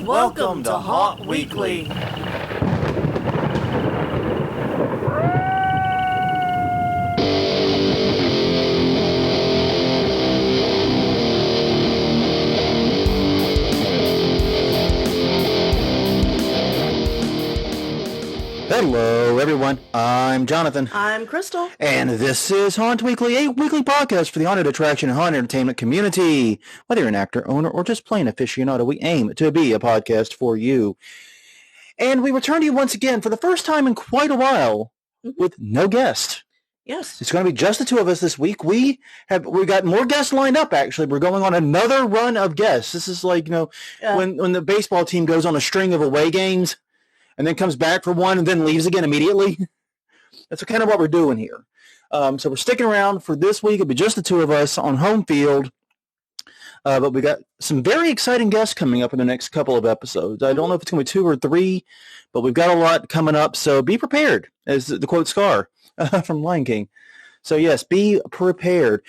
Welcome to Haunt Weekly. Hello, everyone. I'm Jonathan. I'm Crystal. And this is Haunt Weekly, a weekly podcast for the haunted attraction and haunted entertainment community. Whether you're an actor, owner, or just plain aficionado, we aim to be a podcast for you. And we return to you once again for the first time in quite a while with no guest. Yes. It's going to be just the two of us this week. We got more guests lined up, actually. We're going on another run of guests. This is like, when the baseball team goes on a string of away games and then comes back for one and then leaves again immediately. That's kind of what we're doing here. So we're sticking around for this week. It'll be just the two of us on home field. But we got some very exciting guests coming up in the next couple of episodes. I don't know if it's going to be 2 or 3, but we've got a lot coming up. So be prepared, as the quote Scar from Lion King. So yes, be prepared.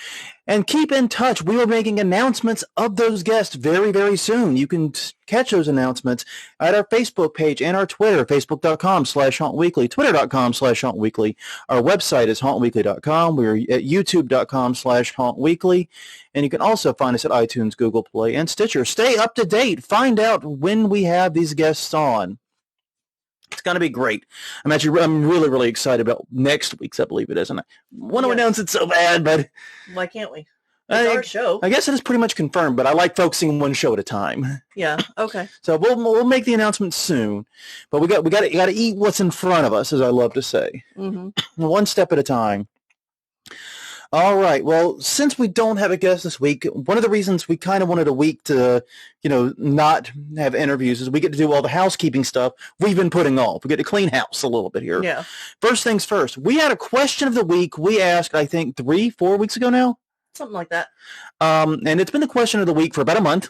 And keep in touch. We are making announcements of those guests very, very soon. You can catch those announcements at our Facebook page and our Twitter, facebook.com/hauntweekly, twitter.com/hauntweekly. Our website is hauntweekly.com. We're at youtube.com/hauntweekly. And you can also find us at iTunes, Google Play, and Stitcher. Stay up to date. Find out when we have these guests on. It's going to be great. I'm really, really excited about next week's, I believe it is. And I want to announce it so bad, but... Why can't we? It's our show. I guess it is pretty much confirmed, but I like focusing one show at a time. Yeah, okay. So we'll make the announcement soon. But we got to eat what's in front of us, as I love to say. Mm-hmm. One step at a time. All right. Well, since we don't have a guest this week, one of the reasons we kind of wanted a week to, not have interviews is we get to do all the housekeeping stuff we've been putting off. We get to clean house a little bit here. Yeah. First things first. We had a question of the week we asked, I think, 3-4 weeks ago now. Something like that. And it's been the question of the week for about a month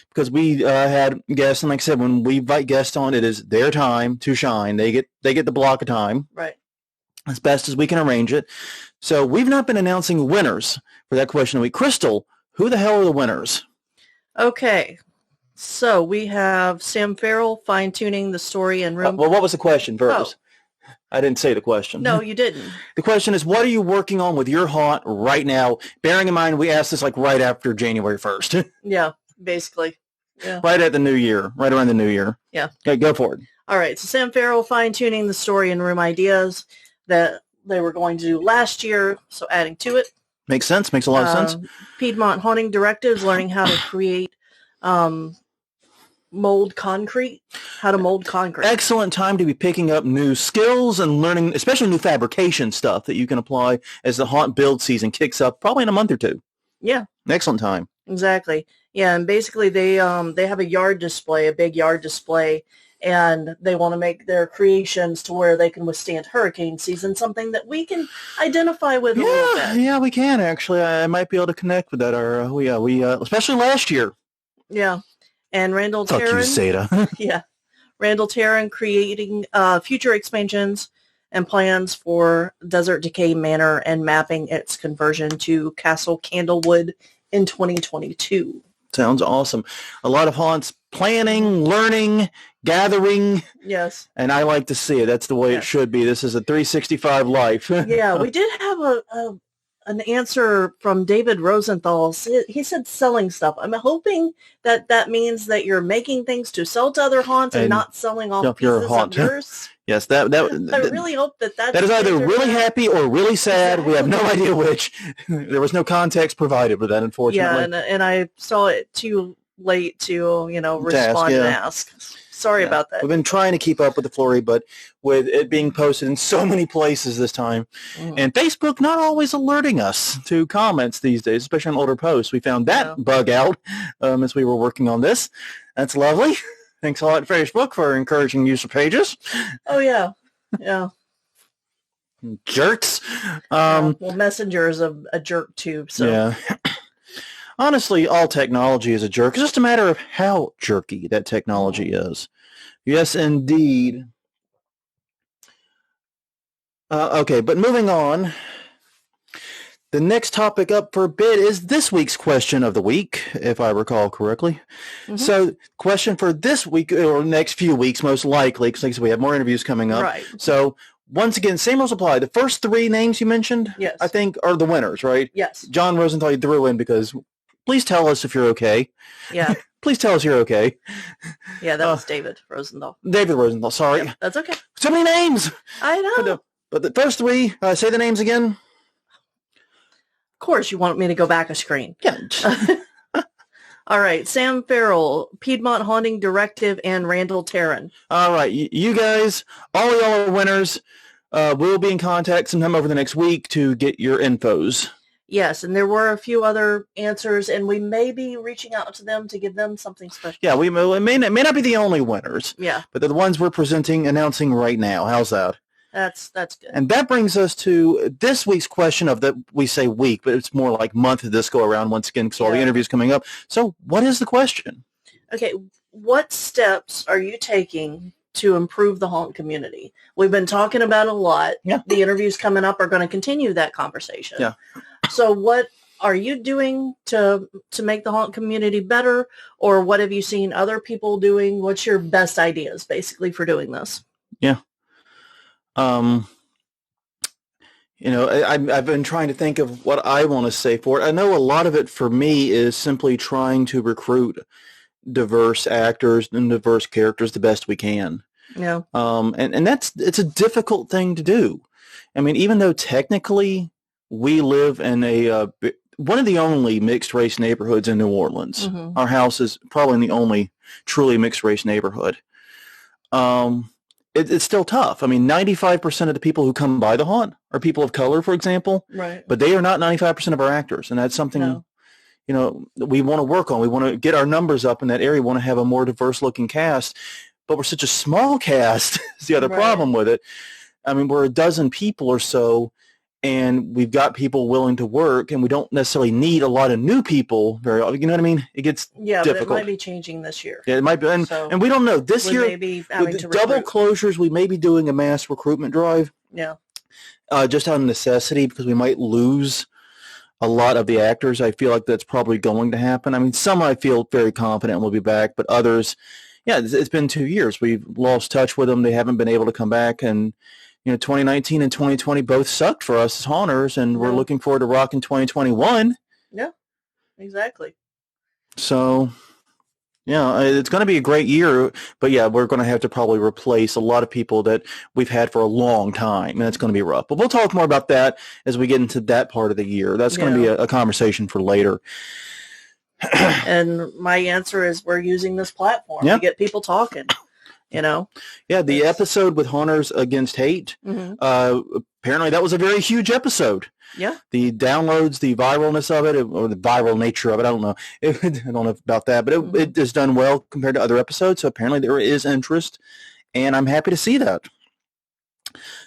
because we had guests. And like I said, when we invite guests on, it is their time to shine. They get the block of time. Right. As best as we can arrange it. So we've not been announcing winners for that question of the week. Crystal, who the hell are the winners? Okay. So we have Sam Farrell fine-tuning the story and room. Well, what was the question first? Oh. I didn't say the question. No, you didn't. The question is, what are you working on with your haunt right now? Bearing in mind, we asked this like right after January 1st. Yeah, basically. Yeah. Right at the new year, right around the new year. Yeah. Okay, go for it. All right. So Sam Farrell fine-tuning the story and room ideas that they were going to do last year, so adding to it. Makes sense. Makes a lot of sense. Piedmont Haunting Directives, learning how to create mold concrete. Excellent time to be picking up new skills and learning, especially new fabrication stuff that you can apply as the haunt build season kicks up, probably in a month or two. Yeah. Excellent time. Exactly. Yeah, and basically they have a big yard display, and they want to make their creations to where they can withstand hurricane season, something that we can identify with a little bit. Yeah, we can, actually. I might be able to connect with that. We especially last year. Yeah. And Randall Fuck Taryn. You, Seda. Yeah. Randall Taryn creating future expansions and plans for Desert Decay Manor and mapping its conversion to Castle Candlewood in 2022. Sounds awesome. A lot of haunts planning, learning, gathering. Yes. And I like to see it. That's the way it should be. This is a 365 life. Yeah, we did have an answer from David Rosenthal. He said selling stuff. I'm hoping that means that you're making things to sell to other haunts and not selling off pieces of yours. Yes, I really hope that is either really happy or really sad. Exactly. We have no idea which. There was no context provided for that, unfortunately. Yeah, and I saw it too late to respond and ask. Sorry about that. We've been trying to keep up with the flurry, but with it being posted in so many places this time, and Facebook not always alerting us to comments these days, especially on older posts. We found that bug out as we were working on this. That's lovely. Thanks a lot, Facebook, for encouraging use of pages. Oh, yeah. Yeah. Jerks. Well, Messenger is a jerk, too. So. Yeah. Honestly, all technology is a jerk. It's just a matter of how jerky that technology is. Yes, indeed. Okay, but moving on. The next topic up for bid is this week's question of the week, if I recall correctly. Mm-hmm. So question for this week, or next few weeks, most likely, because we have more interviews coming up. Right. So once again, same rules apply. The first three names you mentioned, yes, I think, are the winners, right? Yes. John Rosenthal you threw in because please tell us if you're okay. Yeah. Please tell us you're okay. Yeah, that was David Rosenthal. David Rosenthal, sorry. Yep, that's okay. So many names. I know. But the first three, say the names again. Of course, you want me to go back a screen. Yeah. All right. Sam Farrell, Piedmont Haunting Directive, and Randall Tarrin. All right. You guys, all of y'all are winners. We'll be in contact sometime over the next week to get your infos. Yes, and there were a few other answers, and we may be reaching out to them to give them something special. Yeah, it may not be the only winners. Yeah. But they're the ones we're announcing right now. How's that? That's good. And that brings us to this week's question we say week, but it's more like month of this go around once again because all the interviews coming up. So what is the question? Okay, what steps are you taking to improve the haunt community? We've been talking about a lot. Yeah. The interviews coming up are going to continue that conversation. Yeah. So what are you doing to make the haunt community better, or what have you seen other people doing? What's your best ideas basically for doing this? Yeah. I've been trying to think of what I want to say for it. I know a lot of it for me is simply trying to recruit diverse actors and diverse characters the best we can. Yeah. And it's a difficult thing to do. I mean, even though technically we live in one of the only mixed race neighborhoods in New Orleans. Mm-hmm. Our house is probably the only truly mixed race neighborhood. It's still tough. I mean, 95% of the people who come by the haunt are people of color, for example. Right. But they are not 95% of our actors, and that's something we want to work on. We want to get our numbers up in that area. We want to have a more diverse-looking cast, but we're such a small cast is the other problem with it. I mean, we're a dozen people or so, and we've got people willing to work, and we don't necessarily need a lot of new people very often. You know what I mean? It gets difficult. But it might be changing this year. Yeah, it might be. And we don't know. This year, may be having with to double closures, we may be doing a mass recruitment drive. Yeah. Just out of necessity, because we might lose a lot of the actors. I feel like that's probably going to happen. I mean, some I feel very confident will be back, but others, it's been 2 years. We've lost touch with them. They haven't been able to come back, and 2019 and 2020 both sucked for us as haunters, and we're looking forward to rocking 2021. Yeah, exactly. So, it's going to be a great year, but we're going to have to probably replace a lot of people that we've had for a long time, and it's going to be rough. But we'll talk more about that as we get into that part of the year. That's going to be a conversation for later. And my answer is we're using this platform to get people talking. The episode with Haunters Against Hate, apparently that was a very huge episode. Yeah. The downloads, the viralness of it, or the viral nature of it, I don't know. I don't know about that, but it has done well compared to other episodes, so apparently there is interest, and I'm happy to see that.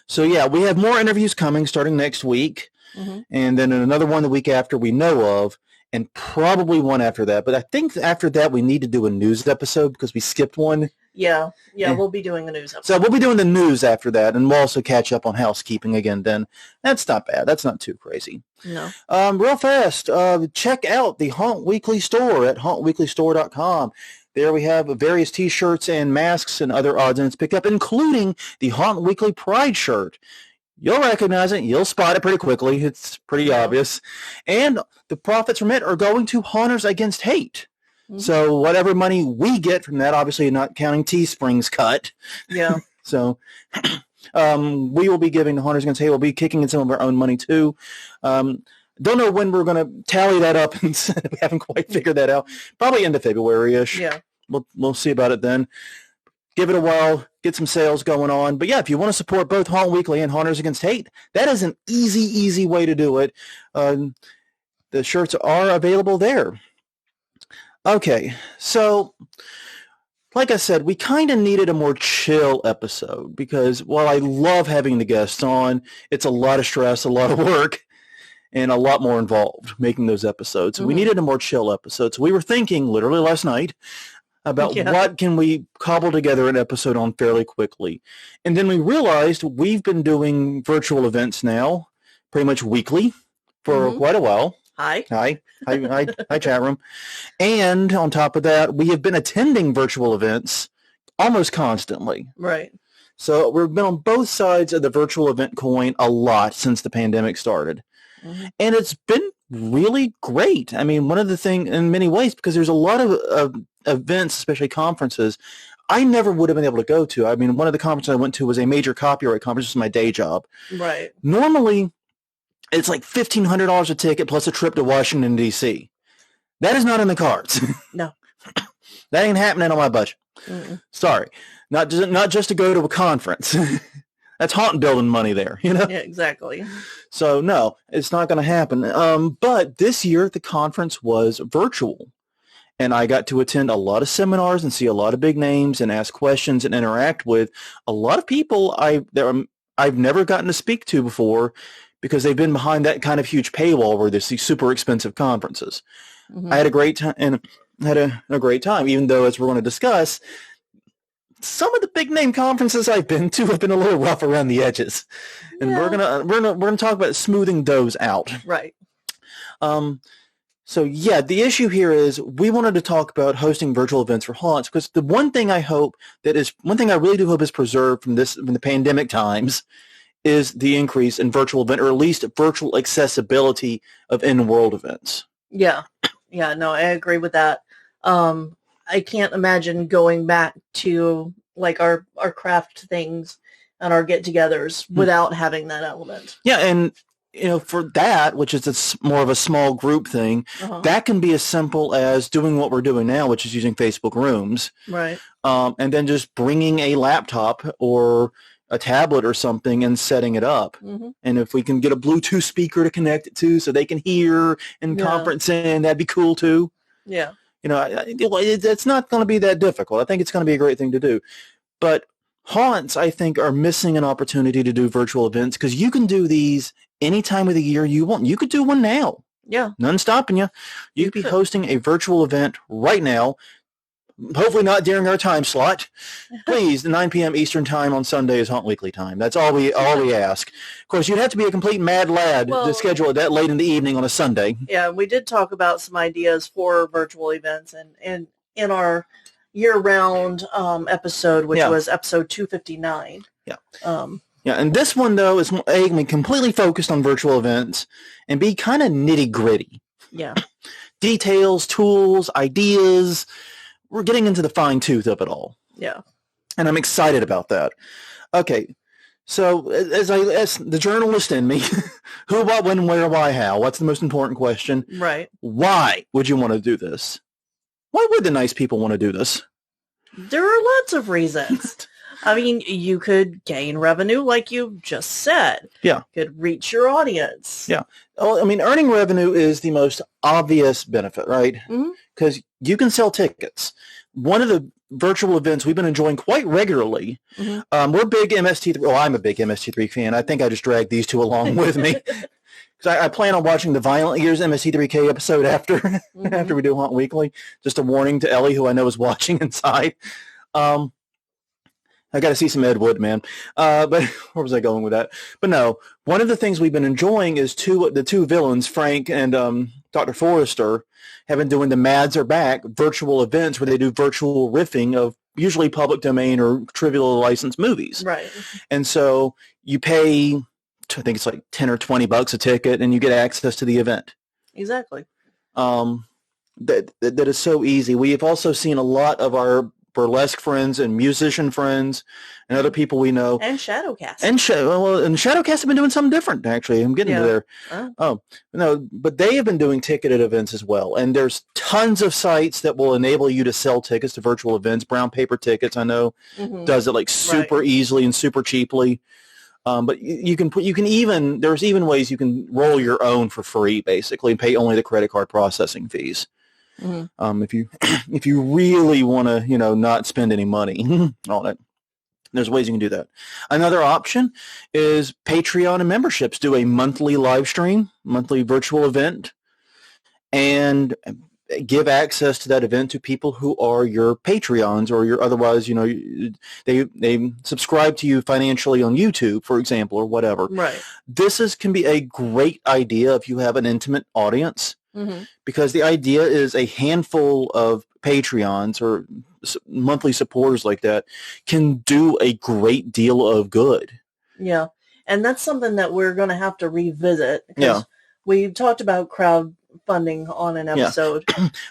So, we have more interviews coming starting next week, and then another one the week after we know of, and probably one after that. But I think after that we need to do a news episode because we skipped one. Yeah, we'll be doing a news episode. So we'll be doing the news after that, and we'll also catch up on housekeeping again then. That's not bad. That's not too crazy. No. Real fast, check out the Haunt Weekly store at hauntweeklystore.com. There we have various T-shirts and masks and other odds and ends picked up, including the Haunt Weekly Pride shirt. You'll recognize it. You'll spot it pretty quickly. It's pretty obvious. And the profits from it are going to Haunters Against Hate. Mm-hmm. So whatever money we get from that, obviously not counting Teespring's cut. Yeah. So we will be giving to Haunters Against Hate. We'll be kicking in some of our own money too. Don't know when we're going to tally that up. We haven't quite figured that out. Probably end of February-ish. Yeah. We'll see about it then. Give it a while, get some sales going on. But if you want to support both Haunt Weekly and Haunters Against Hate, that is an easy way to do it. The shirts are available there. Okay, so like I said, we kind of needed a more chill episode because while I love having the guests on, it's a lot of stress, a lot of work, and a lot more involved making those episodes. So we needed a more chill episode. So we were thinking literally last night about what can we cobble together an episode on fairly quickly. And then we realized we've been doing virtual events now pretty much weekly for quite a while. Hi, chat room. And on top of that, we have been attending virtual events almost constantly. Right. So we've been on both sides of the virtual event coin a lot since the pandemic started. And it's been really great. I mean, one of the things in many ways, because there's a lot of events, especially conferences, I never would have been able to go to. I mean, one of the conferences I went to was a major copyright conference. This was my day job. Right. Normally, it's like $1,500 a ticket plus a trip to Washington, D.C. That is not in the cards. No. That ain't happening on my budget. Sorry. Not just to go to a conference. That's haunting building money there, you know? Yeah, exactly. So, no, it's not going to happen. But this year, the conference was virtual. And I got to attend a lot of seminars and see a lot of big names and ask questions and interact with a lot of people I've never gotten to speak to before because they've been behind that kind of huge paywall where there's these super expensive conferences. I had a great time and had a great time, even though, as we're going to discuss, some of the big name conferences I've been to have been a little rough around the edges. And we're gonna talk about smoothing those out. Right. So yeah, the issue here is we wanted to talk about hosting virtual events for haunts because the one thing I really do hope is preserved from the pandemic times is the increase in virtual event, or at least virtual accessibility of in-world events. Yeah. Yeah, no, I agree with that. I can't imagine going back to like our craft things and our get-togethers without having that element. Yeah, and for that, which is more of a small group thing, that can be as simple as doing what we're doing now, which is using Facebook Rooms. Right. And then just bringing a laptop or a tablet or something and setting it up. And if we can get a Bluetooth speaker to connect it to so they can hear and conference in, that'd be cool too. Yeah. It's not going to be that difficult. I think it's going to be a great thing to do. But haunts, I think, are missing an opportunity to do virtual events because you can do these any time of the year you want. You could do one now. Yeah. None stopping you. You could be hosting a virtual event right now. Hopefully not during our time slot. Please, 9 p.m. Eastern time on Sunday is Haunt Weekly time. That's all we ask. Of course, you'd have to be a complete mad lad to schedule it that late in the evening on a Sunday. Yeah, we did talk about some ideas for virtual events and in our year-round episode, which was episode 259. Yeah. And this one, though, is completely focused on virtual events and be kind of nitty-gritty. Yeah. Details, tools, ideas. We're getting into the fine tooth of it all. Yeah. And I'm excited about that. Okay. So as the journalist in me, who, what, when, where, why, how? What's the most important question? Right. Why would you want to do this? Why would the nice people want to do this? There are lots of reasons. I mean, you could gain revenue like you just said. Yeah. You could reach your audience. Yeah. Well, I mean, earning revenue is the most obvious benefit, right? Because you can sell tickets. One of the virtual events we've been enjoying quite regularly, we're big MST3. Well, I'm a big MST3 fan. I think I just dragged these two along with me. Because I plan on watching the Violent Years MST3K episode after we do Haunt Weekly. Just a warning to Ellie, who I know is watching inside. I got to see some Ed Wood, man. But where was I going with that? But no, one of the things we've been enjoying is the two villains, Frank and Dr. Forrester, have been doing the Mads Are Back virtual events where they do virtual riffing of usually public domain or trivial licensed movies. Right. And so you pay, I think it's like $10 or $20 a ticket, and you get access to the event. Exactly. That is so easy. We have also seen a lot of our burlesque friends and musician friends and other people we know. And Shadowcast. And Shadowcast have been doing something different, actually. I'm getting to there. But they have been doing ticketed events as well. And there's tons of sites that will enable you to sell tickets to virtual events. Brown Paper Tickets, I know, does it like super easily and super cheaply. But there's even ways you can roll your own for free, basically, and pay only the credit card processing fees. If you really want to, not spend any money on it, there's ways you can do that. Another option is Patreon and memberships do a monthly live stream, monthly virtual event, and give access to that event to people who are your Patreons or your otherwise, they subscribe to you financially on YouTube, for example, or whatever. Right. This can be a great idea if you have an intimate audience, because the idea is a handful of Patreons or monthly supporters like that can do a great deal of good. Yeah. And that's something that we're going to have to revisit, because we talked about crowdfunding on an episode.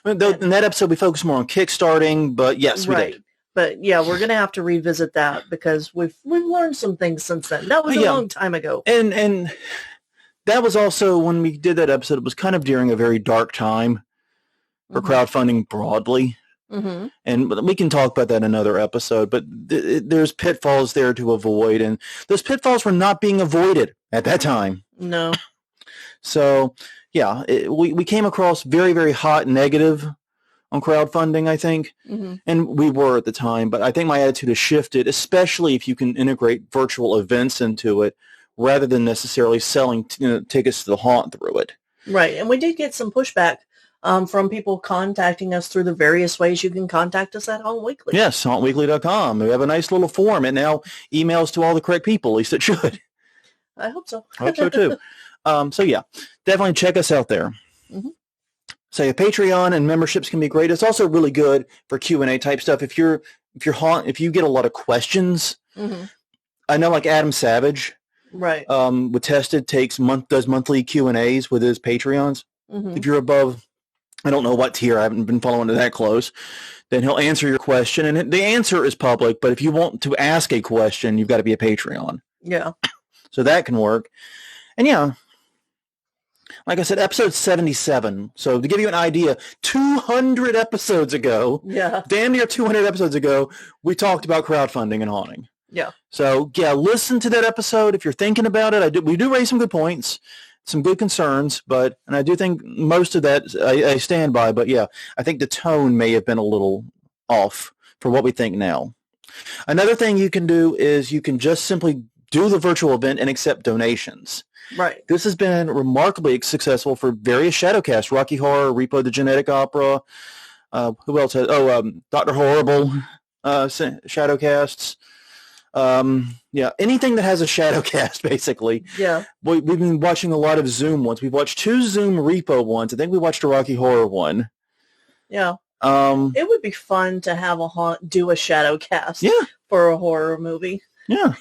In that episode, we focused more on kickstarting, but yes, we did. But yeah, we're going to have to revisit that because we've learned some things since then. That was a long time ago. And that was also, when we did that episode, it was kind of during a very dark time for crowdfunding broadly. And we can talk about that in another episode, but there's pitfalls there to avoid, and those pitfalls were not being avoided at that time. No. So, yeah, we came across very, very hot negative on crowdfunding, I think, and we were at the time, but I think my attitude has shifted, especially if you can integrate virtual events into it rather than necessarily selling tickets to the haunt through it. Right, and we did get some pushback from people contacting us through the various ways you can contact us at Haunt Weekly. Yes, hauntweekly.com. We have a nice little form. It now emails to all the correct people. At least it should. I hope so. I hope so, too. So, yeah, definitely check us out there. So, yeah, Patreon and memberships can be great. It's also really good for Q&A type stuff. If you get a lot of questions, I know like Adam Savage, with Tested, does monthly Q&As with his Patreons. If you're above, I don't know what tier, I haven't been following it that close, then he'll answer your question. And the answer is public, but if you want to ask a question, you've got to be a Patreon. Yeah. So that can work. And yeah, like I said, episode 77. So to give you an idea, 200 episodes ago, damn near 200 episodes ago, we talked about crowdfunding and haunting. Yeah. So yeah, listen to that episode if you're thinking about it. We do raise some good points, some good concerns, and I do think most of that I stand by. But yeah, I think the tone may have been a little off for what we think now. Another thing you can do is you can just simply do the virtual event and accept donations. Right. This has been remarkably successful for various Shadowcasts, Rocky Horror, Repo the Genetic Opera. Who else has? Dr. Horrible Shadowcasts. Anything that has a Shadowcast, basically. Yeah. We've been watching a lot of Zoom ones. We've watched 2 Zoom Repo ones. I think we watched a Rocky Horror one. Yeah. It would be fun to have do a Shadowcast for a horror movie. Yeah.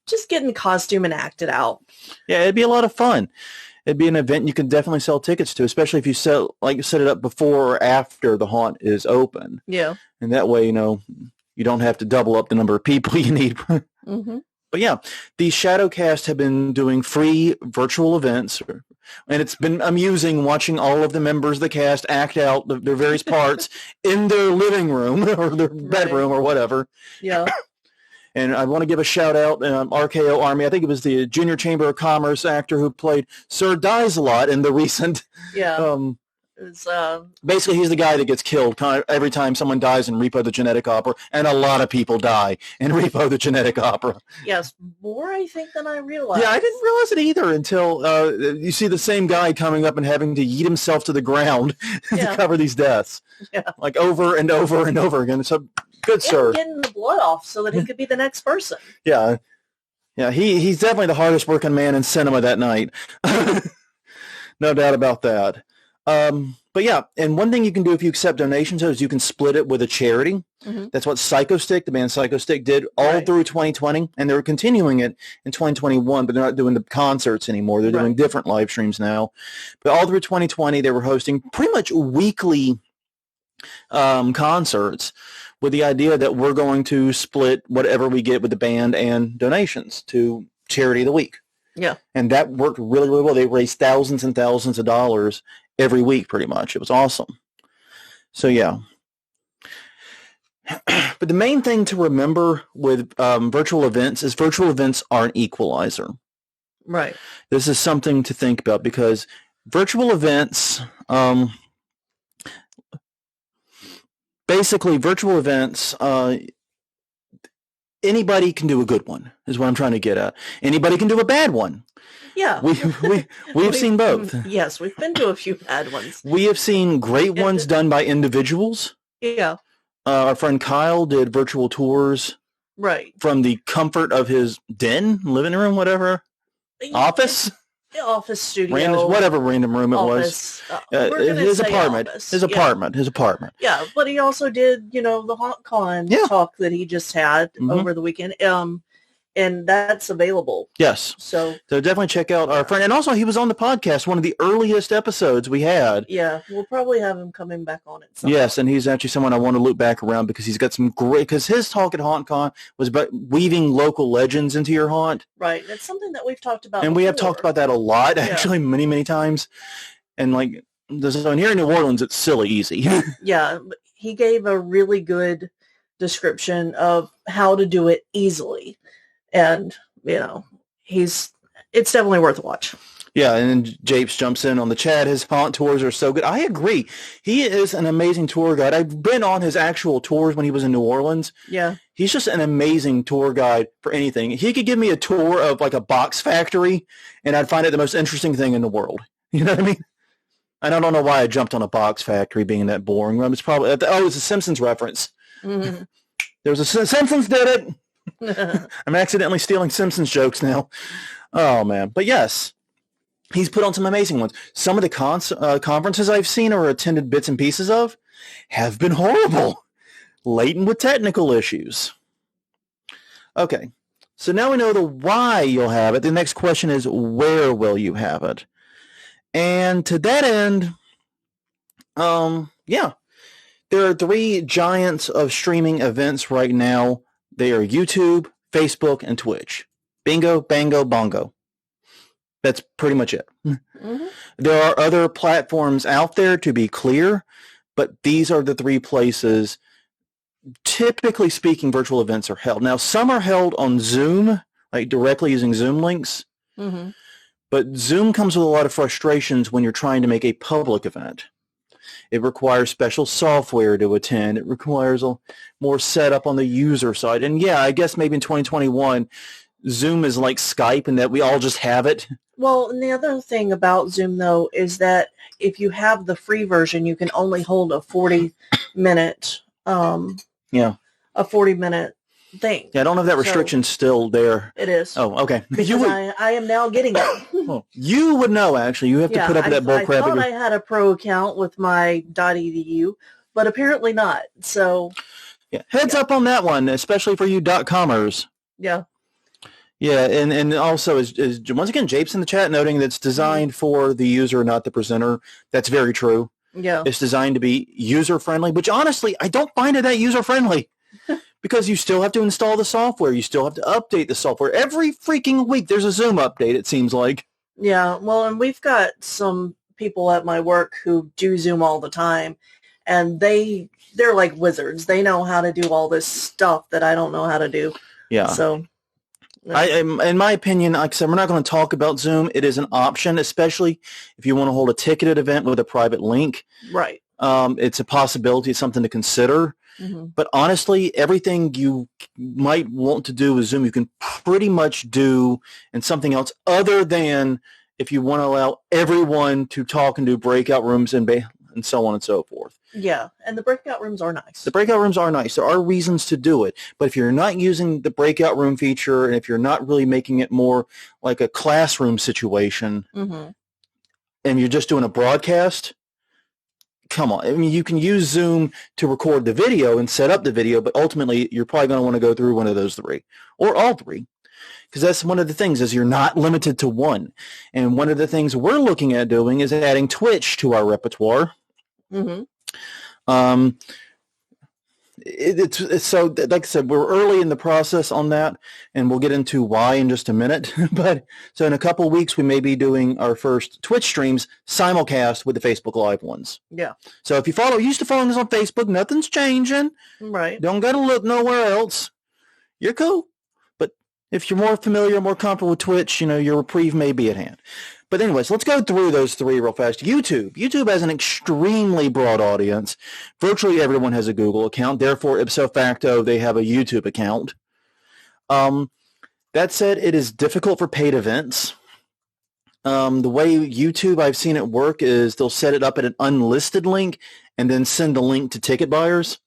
Just get in the costume and act it out. Yeah, it'd be a lot of fun. It'd be an event you can definitely sell tickets to, especially if you set it up before or after the haunt is open. Yeah. And that way, you don't have to double up the number of people you need. But yeah, these Shadowcasts have been doing free virtual events, and it's been amusing watching all of the members of the cast act out their various parts in their living room or their bedroom or whatever. Yeah. And I want to give a shout out, RKO Army. I think it was the Junior Chamber of Commerce actor who played Sir Dies-a-Lot in the recent. Yeah. It's, basically, he's the guy that gets killed every time someone dies in Repo the Genetic Opera, and a lot of people die in Repo the Genetic Opera. Yes, more I think than I realized. Yeah, I didn't realize it either until you see the same guy coming up and having to yeet himself to the ground to cover these deaths. Yeah, like over and over and over again. So good, sir. Getting the blood off so that he could be the next person. Yeah, he's definitely the hardest working man in cinema that night. No doubt about that. But yeah, and one thing you can do if you accept donations is you can split it with a charity. That's what Psychostick, the band Psychostick, did all through 2020, and they're continuing it in 2021, but they're not doing the concerts anymore. They're doing different live streams now. But all through 2020, they were hosting pretty much weekly concerts with the idea that we're going to split whatever we get with the band and donations to Charity of the Week. Yeah. And that worked really, really well. They raised thousands and thousands of dollars every week, pretty much. It was awesome. So, yeah. But the main thing to remember with virtual events is virtual events are an equalizer. Right. This is something to think about because virtual events, basically virtual events, anybody can do a good one, is what I'm trying to get at. Anybody can do a bad one. Yeah. We've seen both. Yes, we've been to a few bad ones. We have seen great ones done by individuals. Yeah. Our friend Kyle did virtual tours. Right. From the comfort of his den, living room, whatever. Office? Office studio. Whatever random room it was. His apartment. Office. His apartment. Yeah, but he also did, the HauntCon talk that he just had over the weekend. And that's available. Yes. So definitely check out our friend. And also, he was on the podcast, one of the earliest episodes we had. Yeah, we'll probably have him coming back on it. Yes, and he's actually someone I want to loop back around because he's got some great, because his talk at HauntCon was about weaving local legends into your haunt. Right. It's something that we've talked about And before. we have talked about that a lot, actually, many, many times. And so here in New Orleans, it's silly easy. Yeah, he gave a really good description of how to do it easily. And, it's definitely worth a watch. Yeah, and Japes jumps in on the chat. His haunt tours are so good. I agree. He is an amazing tour guide. I've been on his actual tours when he was in New Orleans. Yeah. He's just an amazing tour guide for anything. He could give me a tour of like a box factory, and I'd find it the most interesting thing in the world. You know what I mean? And I don't know why I jumped on a box factory being that boring. It's probably, it's a Simpsons reference. Mm-hmm. There was a Simpsons did it. I'm accidentally stealing Simpsons jokes now. Oh, man. But yes, he's put on some amazing ones. Some of the conferences I've seen or attended bits and pieces of have been horrible, laden with technical issues. Okay, so now we know the why you'll have it. The next question is, where will you have it? And to that end, there are 3 giants of streaming events right now. They are YouTube, Facebook, and Twitch. Bingo, bango, bongo. That's pretty much it. Mm-hmm. There are other platforms out there, to be clear, but these are the 3 places, typically speaking, virtual events are held. Now, some are held on Zoom, like directly using Zoom links, but Zoom comes with a lot of frustrations when you're trying to make a public event. It requires special software to attend. It requires more setup on the user side. And yeah, I guess maybe in 2021, Zoom is like Skype in that we all just have it. Well, and the other thing about Zoom, though, is that if you have the free version, you can only hold a 40-minute a 40-minute thing. Yeah, I don't know if that restriction's still there. It is. Oh, okay. Because I am now getting it. You would know, actually. You have to put up that bull crap. I thought I had a pro account with my .edu, but apparently not. So, heads up on that one, especially for you .comers. Yeah. Yeah, and also is once again Japes in the chat noting that it's designed for the user, not the presenter. That's very true. Yeah. It's designed to be user-friendly, which honestly, I don't find it that user-friendly. Because you still have to install the software. You still have to update the software. Every freaking week there's a Zoom update, it seems like. Yeah, well, and we've got some people at my work who do Zoom all the time, and they're like wizards. They know how to do all this stuff that I don't know how to do. Yeah. So, in my opinion, like I said, we're not going to talk about Zoom. It is an option, especially if you want to hold a ticketed event with a private link. Right. It's a possibility. It's something to consider. Mm-hmm. But honestly, everything you might want to do with Zoom, you can pretty much do in something else other than if you want to allow everyone to talk and do breakout rooms and so on and so forth. Yeah, and the breakout rooms are nice. The breakout rooms are nice. There are reasons to do it. But if you're not using the breakout room feature and if you're not really making it more like a classroom situation and you're just doing a broadcast, come on. I mean, you can use Zoom to record the video and set up the video, but ultimately you're probably going to want to go through one of those 3 or all 3. Because that's one of the things is you're not limited to one. And one of the things we're looking at doing is adding Twitch to our repertoire. Mm-hmm. It's so, like I said, we're early in the process on that, and we'll get into why in just a minute. But so in a couple of weeks, we may be doing our first Twitch streams simulcast with the Facebook Live ones. Yeah. So if you used to following us on Facebook, nothing's changing. Right. Don't got to look nowhere else. You're cool. But if you're more familiar, more comfortable with Twitch, your reprieve may be at hand. But anyways, let's go through those 3 real fast. YouTube has an extremely broad audience. Virtually everyone has a Google account. Therefore, ipso facto, they have a YouTube account. That said, it is difficult for paid events. The way YouTube, I've seen it work is they'll set it up at an unlisted link and then send the link to ticket buyers.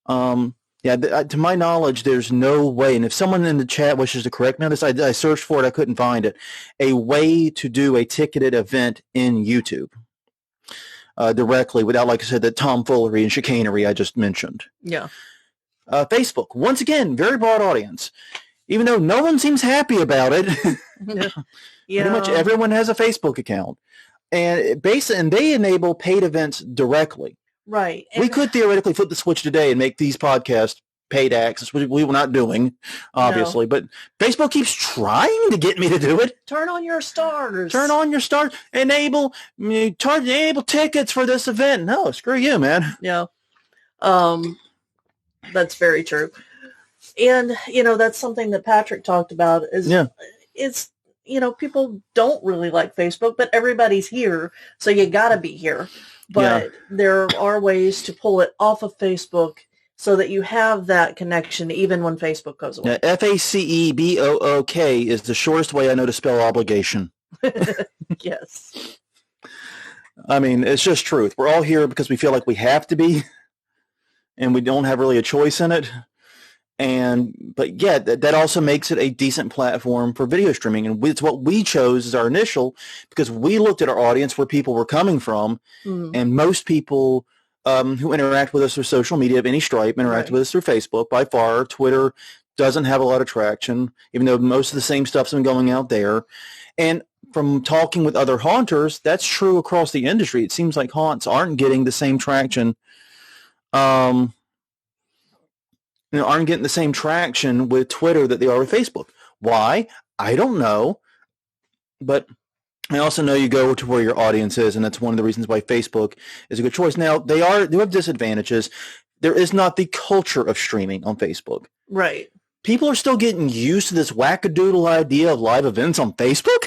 To my knowledge, there's no way, and if someone in the chat wishes to correct me on this, I searched for it, I couldn't find it, a way to do a ticketed event in YouTube directly without, like I said, the tomfoolery and chicanery I just mentioned. Yeah. Facebook, once again, very broad audience. Even though no one seems happy about it, pretty much everyone has a Facebook account. And they enable paid events directly. Right. We could theoretically flip the switch today and make these podcasts paid access, which we were not doing, obviously. No. But Facebook keeps trying to get me to do it. Turn on your stars. Turn on your stars. Enable tickets for this event. No, screw you, man. Yeah. That's very true. And, that's something that Patrick talked about is people don't really like Facebook, but everybody's here. So you got to be here. But there are ways to pull it off of Facebook so that you have that connection even when Facebook goes away. Now, FACEBOOK is the shortest way I know to spell obligation. Yes. I mean, it's just truth. We're all here because we feel like we have to be, and we don't have really a choice in it. But that also makes it a decent platform for video streaming. And it's what we chose as our initial, because we looked at our audience, where people were coming from. And most people who interact with us through social media of any stripe interact with us through Facebook. By far, Twitter doesn't have a lot of traction, even though most of the same stuff's been going out there. And from talking with other haunters, that's true across the industry. It seems like haunts aren't getting the same traction. Aren't getting the same traction with Twitter that they are with Facebook. Why? I don't know. But I also know you go to where your audience is, and that's one of the reasons why Facebook is a good choice. Now, they have disadvantages. There is not the culture of streaming on Facebook. Right. People are still getting used to this wackadoodle idea of live events on Facebook.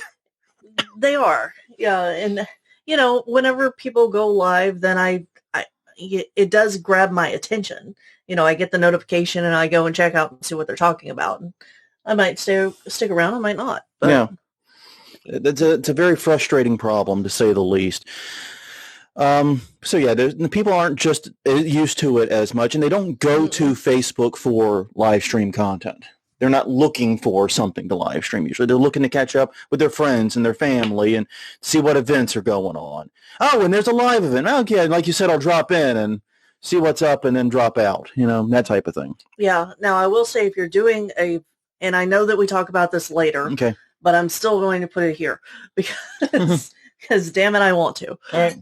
They are. Yeah. And, whenever people go live, then it does grab my attention. I get the notification and I go and check out and see what they're talking about. And I might stick around, I might not. But. Yeah. It's a very frustrating problem, to say the least. People aren't just used to it as much, and they don't go to Facebook for live stream content. They're not looking for something to live stream. Usually they're looking to catch up with their friends and their family and see what events are going on. Oh, and there's a live event. Okay, like you said, I'll drop in and see what's up and then drop out, that type of thing. Yeah. Now, I will say, if you're doing and I know that we talk about this later, okay, but I'm still going to put it here because damn it, I want to. All right.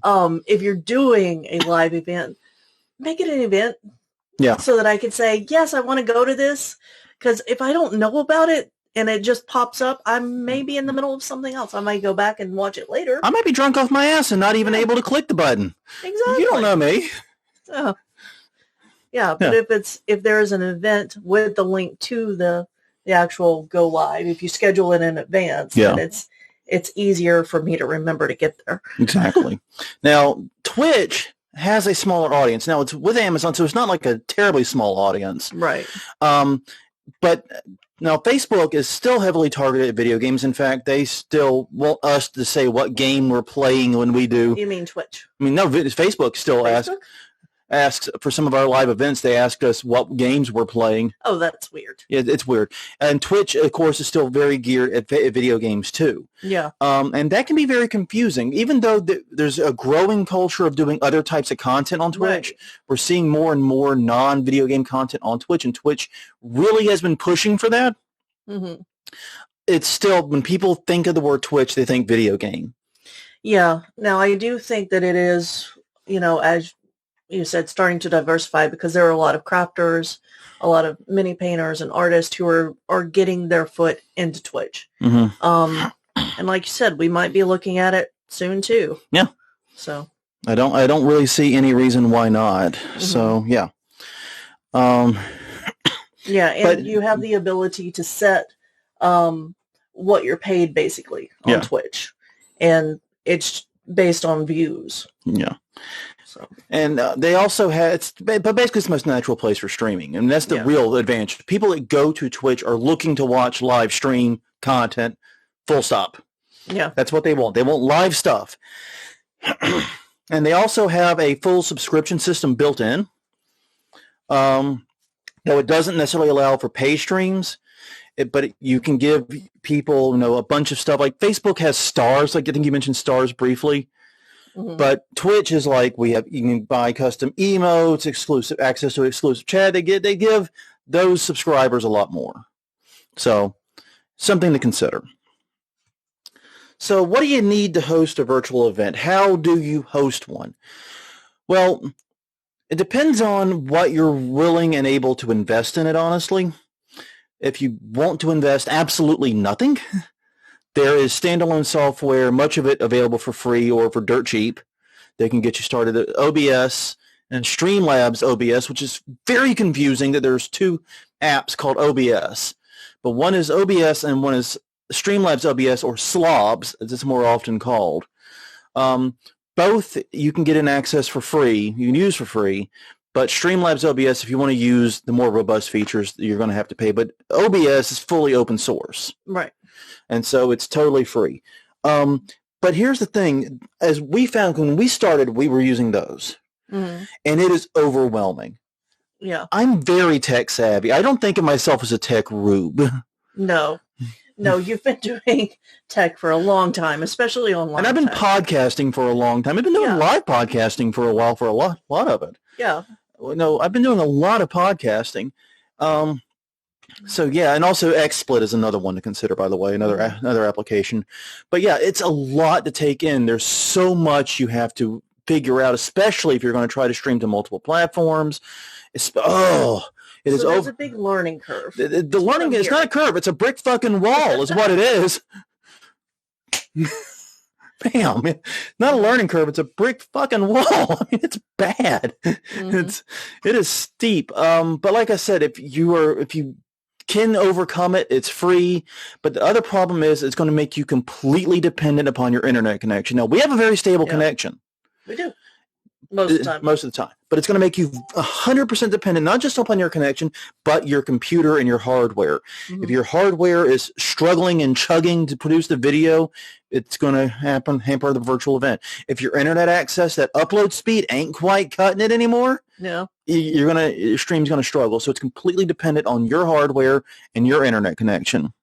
If you're doing a live event, make it an event. Yeah. So that I can say, yes, I want to go to this. Because if I don't know about it and it just pops up, I may be in the middle of something else. I might go back and watch it later. I might be drunk off my ass and not even able to click the button. Exactly. You don't know me. Oh. Yeah, but if there is an event with the link to the actual go live, if you schedule it in advance, then it's easier for me to remember to get there. Exactly. Now, Twitch has a smaller audience. Now, it's with Amazon, so it's not like a terribly small audience. Right. But now Facebook is still heavily targeted at video games. In fact, they still want us to say what game we're playing when we do. You mean Twitch? I mean, no, Facebook still asks for some of our live events. They ask us what games we're playing. Oh, that's weird. Yeah, it's weird. And Twitch, of course, is still very geared at video games too. Yeah. And that can be very confusing. Even though there's a growing culture of doing other types of content on Twitch, right, we're seeing more and more non-video game content on Twitch, and Twitch really has been pushing for that. Mm-hmm. It's still, when people think of the word Twitch, they think video game. Yeah. Now, I do think that it is, as you said, starting to diversify, because there are a lot of crafters, a lot of mini painters and artists who are getting their foot into Twitch. Mm-hmm. And like you said, we might be looking at it soon too. Yeah. So I don't really see any reason why not. Mm-hmm. So yeah. Yeah, and you have the ability to set what you're paid basically on Twitch, and it's based on views. Yeah. So. And they also have, but basically it's the most natural place for streaming, and that's the real advantage. People that go to Twitch are looking to watch live stream content, full stop. Yeah. That's what they want. They want live stuff. And they also have a full subscription system built in. Though it doesn't necessarily allow for pay streams, but you can give people, a bunch of stuff. Like Facebook has stars. Like I think you mentioned stars briefly. Mm-hmm. But Twitch is like you can buy custom emotes, exclusive access to exclusive chat. They give those subscribers a lot more. So something to consider. So what do you need to host a virtual event? How do you host one? Well, it depends on what you're willing and able to invest in it, honestly. If you want to invest absolutely nothing, there is standalone software, much of it available for free or for dirt cheap. They can get you started at OBS and Streamlabs OBS, which is very confusing that there's two apps called OBS. But one is OBS and one is Streamlabs OBS, or SLOBS, as it's more often called. Both you can get in access for free. You can use for free. But Streamlabs OBS, if you want to use the more robust features, you're going to have to pay. But OBS is fully open source. Right. And so it's totally free. But here's the thing. As we found when we started, we were using those. Mm-hmm. And it is overwhelming. Yeah. I'm very tech savvy. I don't think of myself as a tech rube. No, you've been doing tech for a long time, especially online. And I've been podcasting for a long time. I've been doing live podcasting for a while, for a lot of it. Yeah. No, I've been doing a lot of podcasting. So yeah, and also XSplit is another one to consider, by the way, another application. But yeah, it's a lot to take in. There's so much you have to figure out, especially if you're going to try to stream to multiple platforms. There's a big learning curve. The learning is not a curve. It's a brick fucking wall is what it is. Bam. Not a learning curve. It's a brick fucking wall. I mean, it's bad. Mm-hmm. It is steep. But like I said, if you can overcome it, it's free. But the other problem is it's going to make you completely dependent upon your internet connection. Now, we have a very stable connection. We do. Most of the time. But it's going to make you 100% dependent, not just upon your connection, but your computer and your hardware. Mm-hmm. If your hardware is struggling and chugging to produce the video, it's going to hamper the virtual event. If your internet access, that upload speed ain't quite cutting it anymore, your stream's going to struggle. So it's completely dependent on your hardware and your internet connection.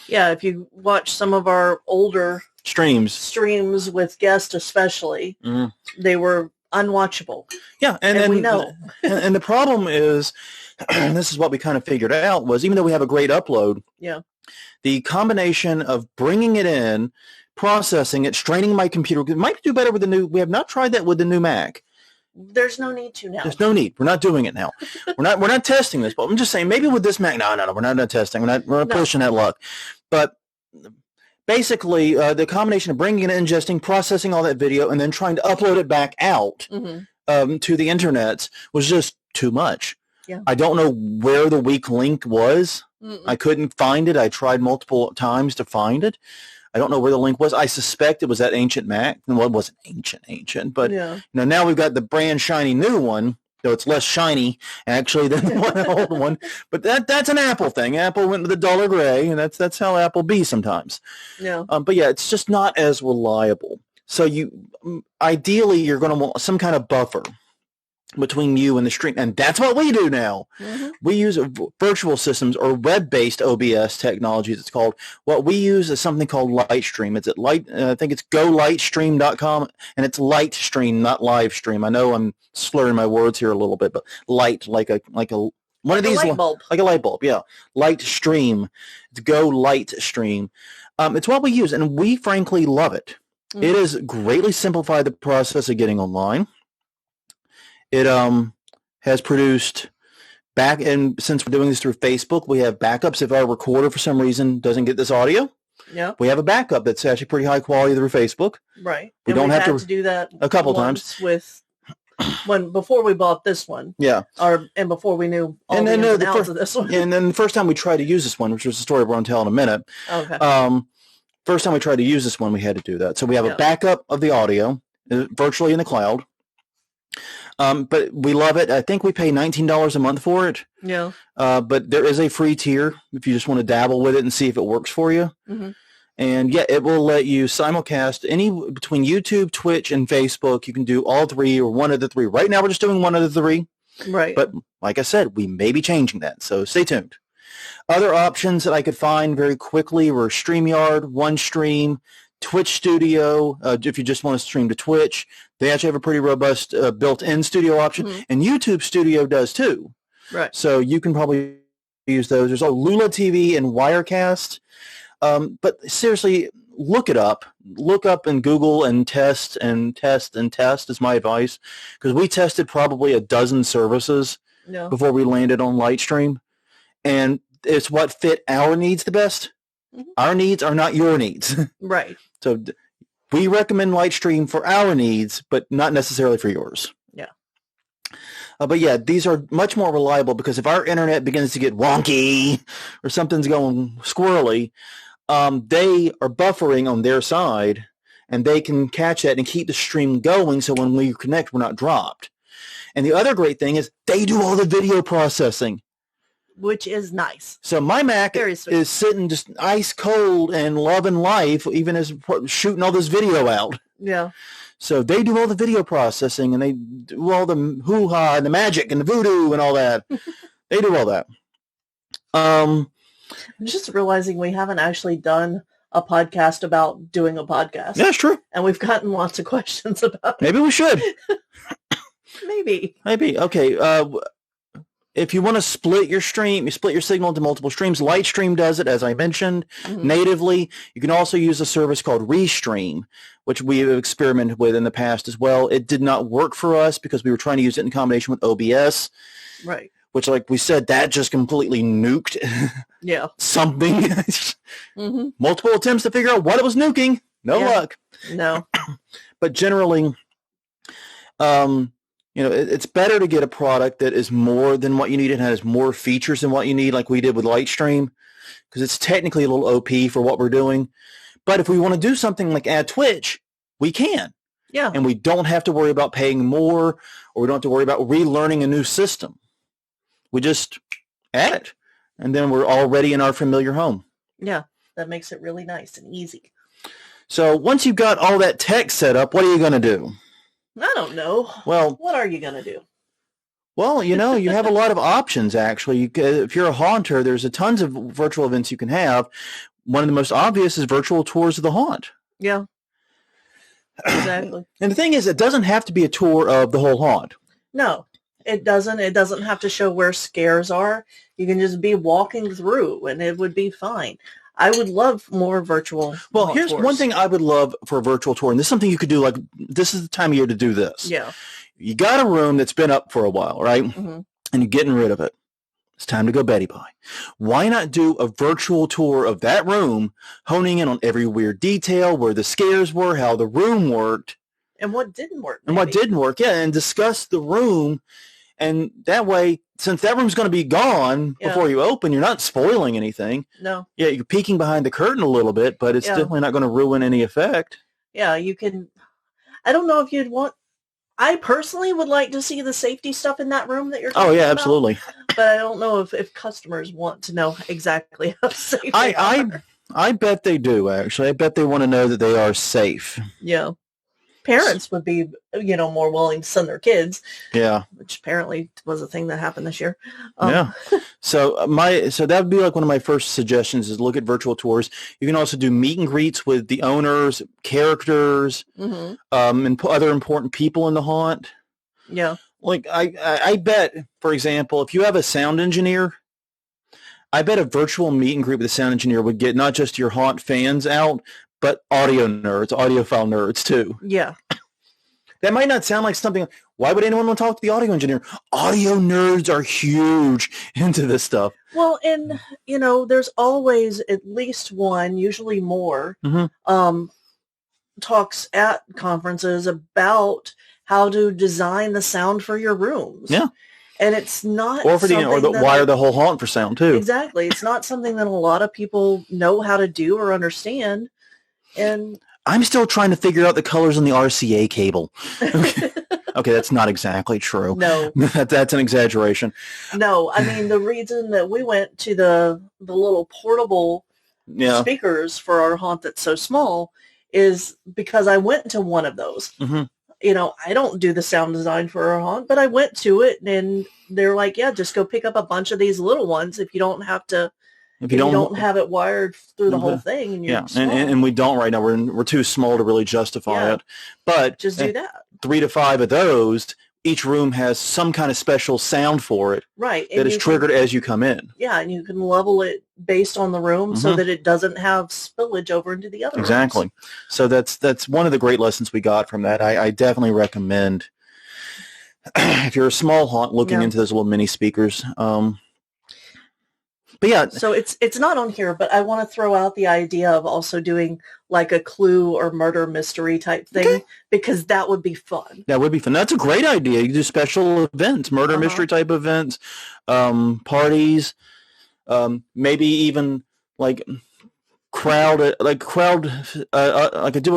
Yeah, if you watch some of our older streams with guests especially, they were unwatchable. Yeah, and we know. and the problem is, and this is what we kind of figured out, was even though we have a great upload, the combination of bringing it in, processing it, straining my computer, it might do better with the new, we have not tried that with the new Mac. There's no need to now. There's no need. We're not doing it now. We're not testing this, but I'm just saying maybe with this Mac, no, we're not testing. We're not pushing that luck. But basically, the combination of bringing it in, ingesting, processing all that video, and then trying to upload it back out to the internet was just too much. Yeah. I don't know where the weak link was. I couldn't find it. I tried multiple times to find it. I don't know where the link was. I suspect it was that ancient Mac. Well, it wasn't ancient, but now we've got the brand shiny new one. Though it's less shiny, actually, than the old one. But that's an Apple thing. Apple went with the duller gray, and that's how Apple be sometimes. Yeah. But yeah, it's just not as reliable. So ideally, you're going to want some kind of buffer between you and the stream, and that's what we do now. Mm-hmm. We use virtual systems or web-based OBS technologies. It's called. What we use is something called Lightstream. It's at I think it's golightstream.com, and it's Lightstream, not Livestream. I know I'm slurring my words here a little bit, but light like a one of these light bulb. Like a light bulb. Yeah, Lightstream. It's Go Lightstream. It's what we use, and we frankly love it. Mm-hmm. It has greatly simplified the process of getting online. It has produced and since we're doing this through Facebook, we have backups. If our recorder for some reason doesn't get this audio, we have a backup that's actually pretty high quality through Facebook. Right. We don't have to do that a couple times before we bought this one. Yeah. And before we knew all the ins and outs of this one. And then the first time we tried to use this one, which was the story we're going to tell in a minute. Okay. First time we tried to use this one, we had to do that. So we have a backup of the audio virtually in the cloud. But we love it. I think we pay $19 a month for it. Yeah. But there is a free tier if you just want to dabble with it and see if it works for you. Mm-hmm. And yeah, it will let you simulcast any between YouTube, Twitch, and Facebook. You can do all three or one of the three. Right now, we're just doing one of the three. Right. But like I said, we may be changing that. So stay tuned. Other options that I could find very quickly were StreamYard, OneStream, Twitch Studio. If you just want to stream to Twitch, they actually have a pretty robust built-in studio option. Mm-hmm. And YouTube Studio does too. Right. So you can probably use those. There's Lula TV and Wirecast. But seriously, look it up. Look up in Google and test is my advice. Because we tested probably a dozen services before we landed on Lightstream. And it's what fit our needs the best. Mm-hmm. Our needs are not your needs. Right. So we recommend Lightstream for our needs, but not necessarily for yours. Yeah. But yeah, these are much more reliable because if our internet begins to get wonky or something's going squirrely, they are buffering on their side, and they can catch that and keep the stream going so when we connect, we're not dropped. And the other great thing is they do all the video processing. Which is nice. So my Mac is sitting just ice cold and loving life, even as shooting all this video out. Yeah. So they do all the video processing, and they do all the hoo-ha and the magic and the voodoo and all that. They do all that. I'm just realizing we haven't actually done a podcast about doing a podcast. Yeah, that's true. And we've gotten lots of questions about it. Maybe we should. Maybe. Okay. If you want to split your stream, you split your signal into multiple streams. Lightstream does it, as I mentioned, natively. You can also use a service called Restream, which we have experimented with in the past as well. It did not work for us because we were trying to use it in combination with OBS. Right. Which, like we said, that just completely nuked something. Multiple attempts to figure out what it was nuking. No luck. No. But generally, it's better to get a product that is more than what you need and has more features than what you need, like we did with Lightstream, because it's technically a little OP for what we're doing. But if we want to do something like add Twitch, we can. Yeah. And we don't have to worry about paying more, or we don't have to worry about relearning a new system. We just add it, and then we're already in our familiar home. Yeah, that makes it really nice and easy. So once you've got all that tech set up, what are you going to do? I don't know. Well, what are you going to do? Well, you have a lot of options, actually. If you're a haunter, there's tons of virtual events you can have. One of the most obvious is virtual tours of the haunt. Yeah, exactly. And the thing is, it doesn't have to be a tour of the whole haunt. No, it doesn't. It doesn't have to show where scares are. You can just be walking through, and it would be fine. I would love more virtual. Well, here's tours. One thing I would love for a virtual tour, and this is something you could do, like, this is the time of year to do this. Yeah. You got a room that's been up for a while, right? Mm-hmm. And you're getting rid of it. It's time to go Betty Pie. Why not do a virtual tour of that room, honing in on every weird detail, where the scares were, how the room worked. And what didn't work. And what didn't work, and discuss the room. And that way, since that room's going to be gone before you open, you're not spoiling anything. No. Yeah, you're peeking behind the curtain a little bit, but it's definitely not going to ruin any effect. Yeah, you can. I don't know if you'd want. I personally would like to see the safety stuff in that room that you're talking about. Oh, yeah, absolutely. But I don't know if customers want to know exactly how safe they are. I bet they do, actually. I bet they want to know that they are safe. Yeah. Parents would be, more willing to send their kids. Yeah. Which apparently was a thing that happened this year. Yeah. So that would be like one of my first suggestions is look at virtual tours. You can also do meet and greets with the owners, characters, and other important people in the haunt. Yeah. Like I bet, for example, if you have a sound engineer, I bet a virtual meet and greet with a sound engineer would get not just your haunt fans out, but audio nerds, audiophile nerds too. Yeah. That might not sound like something. Why would anyone want to talk to the audio engineer? Audio nerds are huge into this stuff. Well, and, there's always at least one, usually more, talks at conferences about how to design the sound for your rooms. Yeah. And it's not or wire the whole haunt for sound too. Exactly. It's not something that a lot of people know how to do or understand. And I'm still trying to figure out the colors on the RCA cable. Okay, that's not exactly true. No. That's an exaggeration. No, I mean, the reason that we went to the little portable speakers for our haunt that's so small is because I went to one of those. Mm-hmm. I don't do the sound design for our haunt, but I went to it and they're like, yeah, just go pick up a bunch of these little ones if you don't have to. If you don't have it wired through the whole thing, and you're and we don't right now. We're too small to really justify it. But just do that. 3 to 5 of those. Each room has some kind of special sound for it, right? That is triggered as you come in. Yeah, and you can level it based on the room so that it doesn't have spillage over into the other rooms. So that's one of the great lessons we got from that. I definitely recommend if you're a small haunt looking into those little mini speakers. But yeah, so it's not on here, but I want to throw out the idea of also doing like a clue or murder mystery type thing because that would be fun. That would be fun. That's a great idea. You do special events, murder mystery type events, parties, maybe even like do a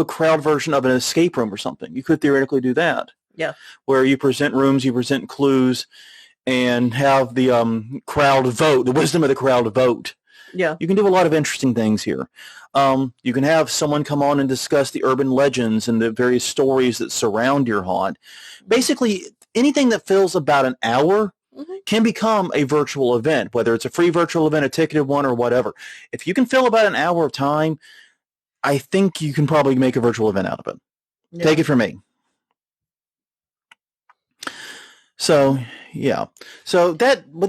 crowd version of an escape room or something. You could theoretically do that. Yeah, where you present rooms, you present clues. And have the crowd vote, the wisdom of the crowd vote. Yeah. You can do a lot of interesting things here. You can have someone come on and discuss the urban legends and the various stories that surround your haunt. Basically, anything that fills about an hour can become a virtual event, whether it's a free virtual event, a ticketed one, or whatever. If you can fill about an hour of time, I think you can probably make a virtual event out of it. Yeah. Take it from me. So, yeah. So with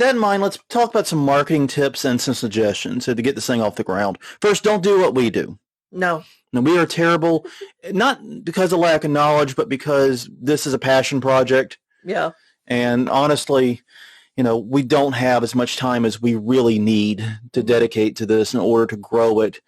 that in mind, let's talk about some marketing tips and some suggestions to get this thing off the ground. First, don't do what we do. No. We are terrible, not because of lack of knowledge, but because this is a passion project. Yeah. And honestly, we don't have as much time as we really need to dedicate to this in order to grow it.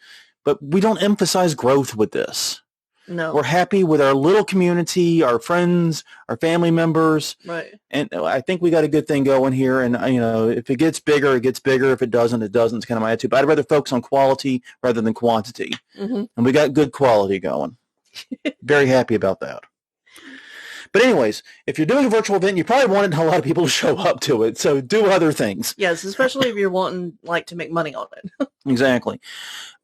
But we don't emphasize growth with this. No. We're happy with our little community, our friends, our family members. Right. And I think we got a good thing going here. And, if it gets bigger, it gets bigger. If it doesn't, it doesn't. It's kind of my attitude. But I'd rather focus on quality rather than quantity. Mm-hmm. And we got good quality going. Very happy about that. But anyways, if you're doing a virtual event, you probably wanted a lot of people to show up to it. So do other things. Yes, especially if you're wanting to make money on it. Exactly.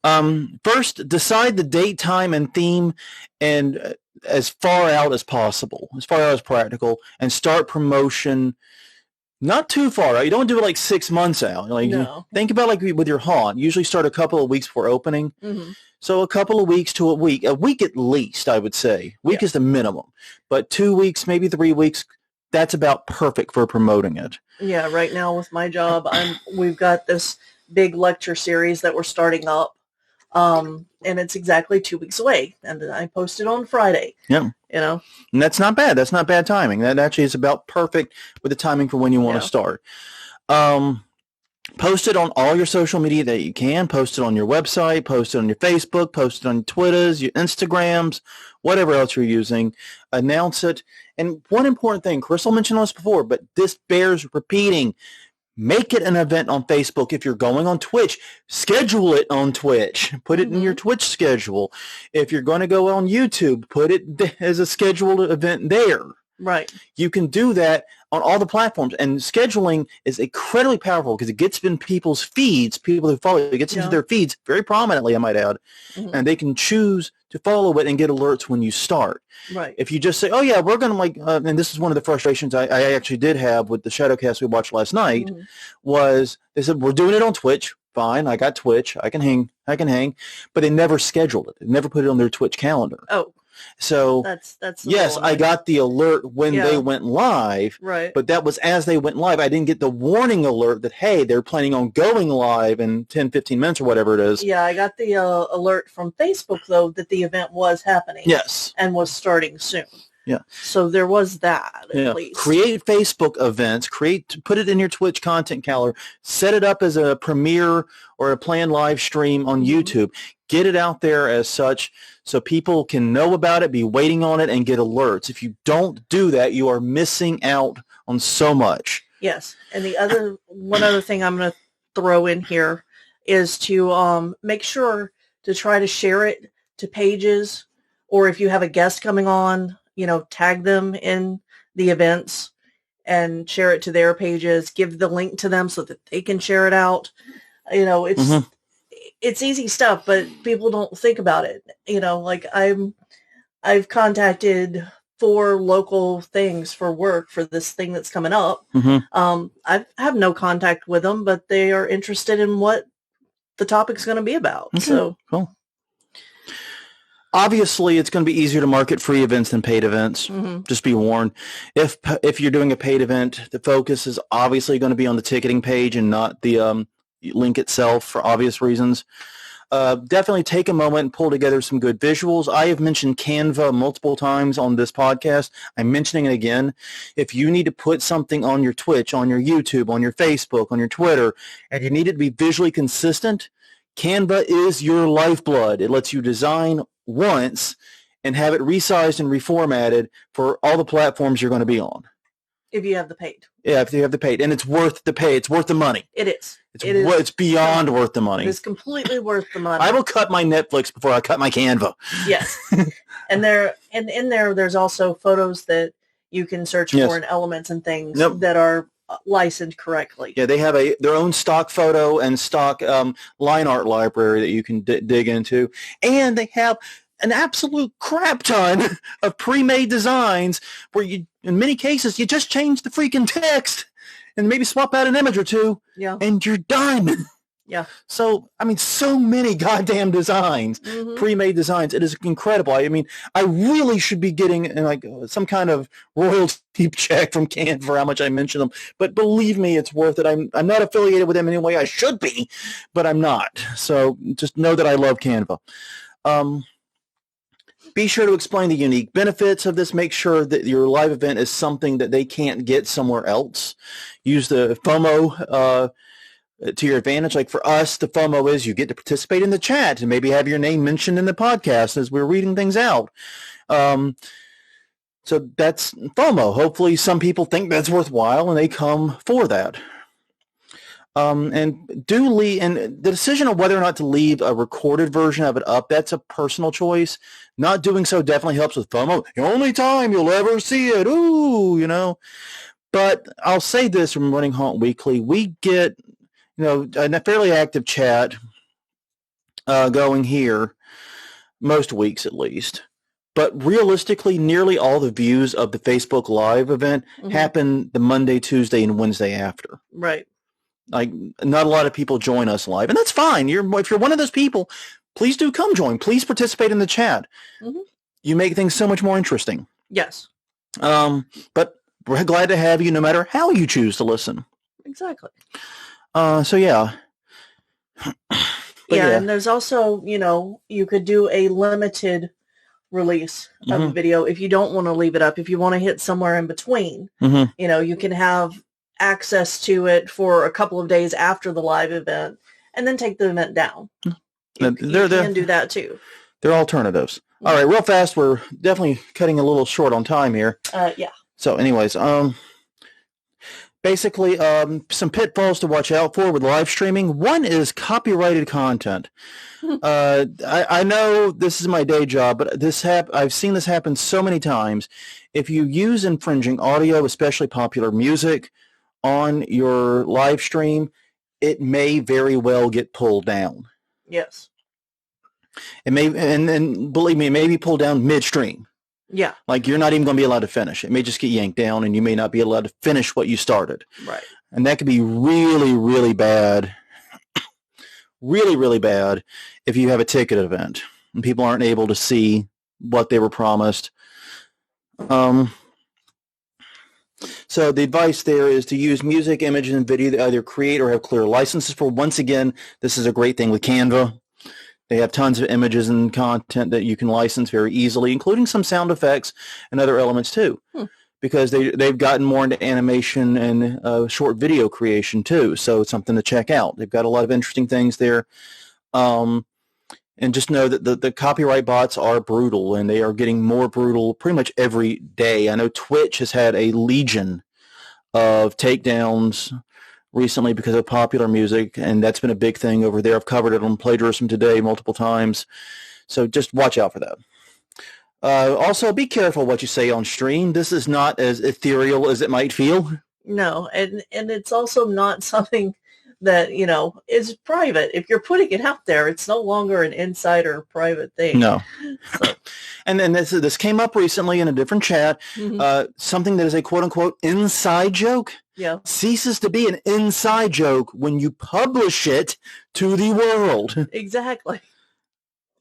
First, decide the date, time, and theme, and as far out as possible, as far out as practical, and start promotion not too far out. You don't do it like 6 months out. No. Think about with your haunt. Usually start a couple of weeks before opening. Mm-hmm. So a couple of weeks to a week at least, I would say. Week is the minimum, but 2 weeks, maybe 3 weeks. That's about perfect for promoting it. Yeah. Right now with my job, we've got this big lecture series that we're starting up. And it's exactly 2 weeks away, and I posted on Friday. Yeah. And that's not bad. That's not bad timing. That actually is about perfect with the timing for when you want to start. Post it on all your social media that you can. Post it on your website. Post it on your Facebook. Post it on Twitters, your Instagrams, whatever else you're using. Announce it. And one important thing, Crystal mentioned this before, but this bears repeating. Make it an event on Facebook. If you're going on Twitch, schedule it on Twitch. Put it in your Twitch schedule. If you're going to go on YouTube, put it as a scheduled event there. Right. You can do that on all the platforms. And scheduling is incredibly powerful because it gets in people's feeds, people who follow it, gets into their feeds very prominently, I might add. Mm-hmm. And they can choose to follow it and get alerts when you start. Right. If you just say, oh, yeah, we're going to and this is one of the frustrations I actually did have with the Shadowcast we watched last night, was they said, we're doing it on Twitch. Fine, I got Twitch. I can hang. But they never scheduled it. They never put it on their Twitch calendar. Oh. So that's yes, I got the alert when they went live, right? But that was as they went live. I didn't get the warning alert that, hey, they're planning on going live in 10, 15 minutes or whatever it is. Yeah, I got the alert from Facebook, though, that the event was happening. Yes. And was starting soon. Yeah. So there was that, at least. Create Facebook events. Put it in your Twitch content calendar. Set it up as a premiere or a planned live stream on YouTube. Get it out there as such so people can know about it, be waiting on it, and get alerts. If you don't do that, you are missing out on so much. Yes. And one other thing I'm going to throw in here is to make sure to try to share it to pages, or if you have a guest coming on, tag them in the events and share it to their pages, give the link to them so that they can share it out. It's it's easy stuff, but people don't think about it. Like I've contacted 4 local things for work for this thing that's coming up. Mm-hmm. I have no contact with them, but they are interested in what the topic's going to be about. Okay, so cool. Obviously, it's going to be easier to market free events than paid events. Mm-hmm. Just be warned. If you're doing a paid event, the focus is obviously going to be on the ticketing page and not the link itself for obvious reasons. Definitely take a moment and pull together some good visuals. I have mentioned Canva multiple times on this podcast. I'm mentioning it again. If you need to put something on your Twitch, on your YouTube, on your Facebook, on your Twitter, and you need it to be visually consistent, Canva is your lifeblood. It lets you design once and have it resized and reformatted for all the platforms you're going to be on. If you have the paid. Yeah, if you have the paid. And it's worth the pay. It's worth the money. It is. It's beyond worth the money. It is completely worth the money. I will cut my Netflix before I cut my Canva. Yes. And in there's also photos that you can search for and elements and things that are licensed correctly. Yeah, they have their own stock photo and stock line art library that you can dig into. And they have an absolute crap ton of pre-made designs where you, in many cases, you just change the freaking text and maybe swap out an image or two, and you're done. Yeah. So, I mean, so many goddamn designs, pre-made designs. It is incredible. I mean, I really should be getting like some kind of royalty check from Canva for how much I mention them. But believe me, it's worth it. I'm not affiliated with them in any way. I should be, but I'm not. So just know that I love Canva. Be sure to explain the unique benefits of this. Make sure that your live event is something that they can't get somewhere else. Use the FOMO to your advantage. Like for us, the FOMO is you get to participate in the chat and maybe have your name mentioned in the podcast as we're reading things out. So that's FOMO. Hopefully some people think that's worthwhile and they come for that. And the decision of whether or not to leave a recorded version of it up, that's a personal choice. Not doing so definitely helps with FOMO. The only time you'll ever see it. Ooh, But I'll say this from Running Haunt Weekly. We get, a fairly active chat going here most weeks at least. But realistically, nearly all the views of the Facebook Live event happen the Monday, Tuesday, and Wednesday after. Right. Like, not a lot of people join us live, and that's fine. If you're one of those people, please do come join. Please participate in the chat. You make things so much more interesting. Yes. But we're glad to have you no matter how you choose to listen. Exactly. So, yeah. And there's also, you could do a limited release of a video if you don't want to leave it up. If you want to hit somewhere in between, you can have access to it for a couple of days after the live event and then take the event down. You can do that too. They're alternatives. All right, real fast. We're definitely cutting a little short on time here. Yeah. So anyways, basically some pitfalls to watch out for with live streaming. One is copyrighted content. I know this is my day job, but I've seen this happen so many times. If you use infringing audio, especially popular music, on your live stream, it may very well get pulled down. Yes. It may, and believe me, it may be pulled down midstream. Yeah. Like you're not even going to be allowed to finish. It may just get yanked down and you may not be allowed to finish what you started. Right. And that could be really, really bad. Really, really bad if you have a ticket event and people aren't able to see what they were promised. So the advice there is to use music, images, and video that either create or have clear licenses for. Once again, this is a great thing with Canva. They have tons of images and content that you can license very easily, including some sound effects and other elements too, because they've gotten more into animation and short video creation too. So it's something to check out. They've got a lot of interesting things there. And just know that the copyright bots are brutal, and they are getting more brutal pretty much every day. I know Twitch has had a legion of takedowns recently because of popular music, and that's been a big thing over there. I've covered it on Plagiarism Today multiple times, so just watch out for that. Also, be careful what you say on stream. This is not as ethereal as it might feel. No, and it's also not something that, is private. If you're putting it out there, it's no longer an insider private thing. No. So. And then this came up recently in a different chat. Something that is a quote-unquote inside joke ceases to be an inside joke when you publish it to the world. Exactly.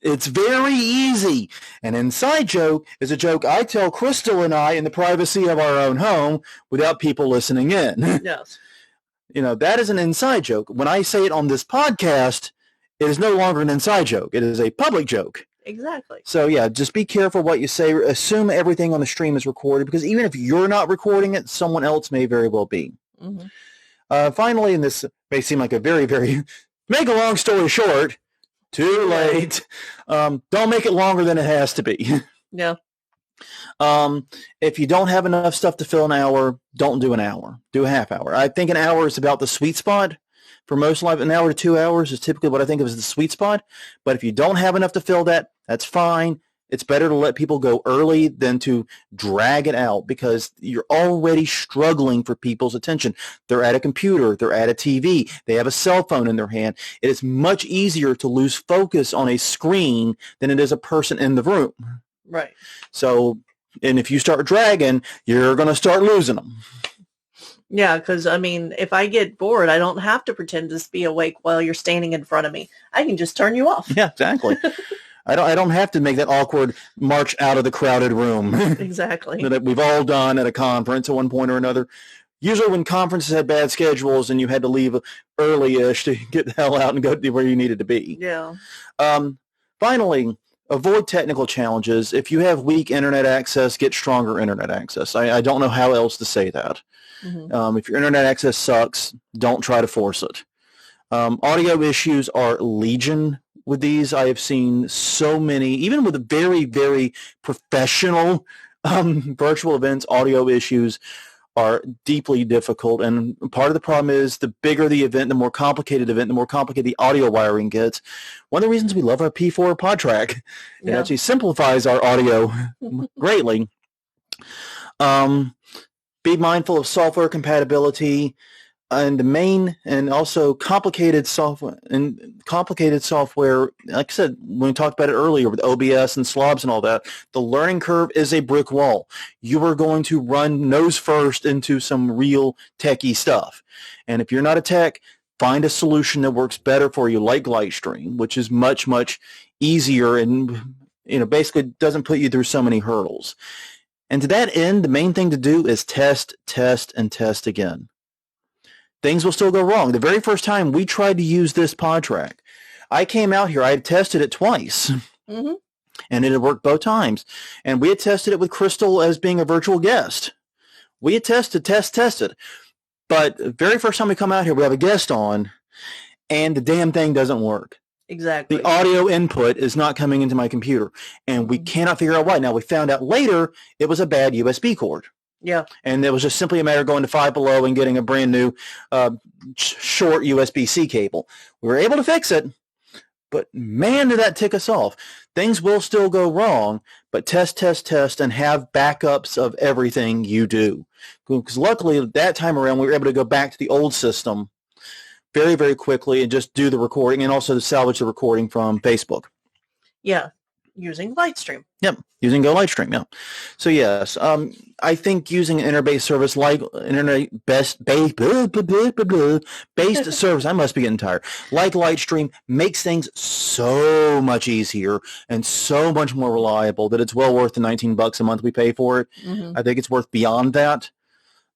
It's very easy. An inside joke is a joke I tell Crystal and I in the privacy of our own home without people listening in. Yes. That is an inside joke. When I say it on this podcast, it is no longer an inside joke. It is a public joke. Exactly. So, yeah, just be careful what you say. Assume everything on the stream is recorded, because even if you're not recording it, someone else may very well be. Finally, and this may seem like a very, very, make a long story short, too late. Don't make it longer than it has to be. Yeah. If you don't have enough stuff to fill an hour, don't do an hour. Do a half hour. I think an hour is about the sweet spot. For most live, an hour to 2 hours is typically what I think of as the sweet spot. But if you don't have enough to fill that, that's fine. It's better to let people go early than to drag it out, because you're already struggling for people's attention. They're at a computer. They're at a TV. They have a cell phone in their hand. It is much easier to lose focus on a screen than it is a person in the room. Right. So, and if you start dragging, you're going to start losing them. Yeah, because, if I get bored, I don't have to pretend to be awake while you're standing in front of me. I can just turn you off. Yeah, exactly. I don't have to make that awkward march out of the crowded room. Exactly. That we've all done at a conference at one point or another. Usually when conferences had bad schedules and you had to leave early-ish to get the hell out and go to where you needed to be. Yeah. Finally, avoid technical challenges. If you have weak internet access, get stronger internet access. I don't know how else to say that. If your internet access sucks, don't try to force it. Audio issues are legion with these. I have seen so many, even with the very, very professional virtual events, audio issues are deeply difficult. And part of the problem is the bigger the event, the more complicated the audio wiring gets. One of the reasons we love our P4 pod track, it actually simplifies our audio greatly. Be mindful of software compatibility and also complicated software. Like I said, when we talked about it earlier with OBS and slobs and all that, the learning curve is a brick wall. You are going to run nose first into some real techie stuff. And if you're not a tech, find a solution that works better for you, like Lightstream, which is much, much easier and basically doesn't put you through so many hurdles. And to that end, the main thing to do is test, and test again. Things will still go wrong. The very first time we tried to use this pod track, I came out here, I had tested it twice, and it had worked both times. And we had tested it with Crystal as being a virtual guest. We had tested. But the very first time we come out here, we have a guest on, and the damn thing doesn't work. Exactly. The audio input is not coming into my computer, and we cannot figure out why. Now, we found out later it was a bad USB cord. Yeah. And it was just simply a matter of going to Five Below and getting a brand new short USB-C cable. We were able to fix it, but man, did that tick us off. Things will still go wrong, but test, and have backups of everything you do. Because luckily, that time around, we were able to go back to the old system very, very quickly and just do the recording and also salvage the recording from Facebook. Yeah, using Lightstream. Yep, using Go Lightstream, yeah. So yes, I think using an internet-based service like based service, I must be getting tired, like Lightstream makes things so much easier and so much more reliable that it's well worth the $19 a month we pay for it. I think it's worth beyond that.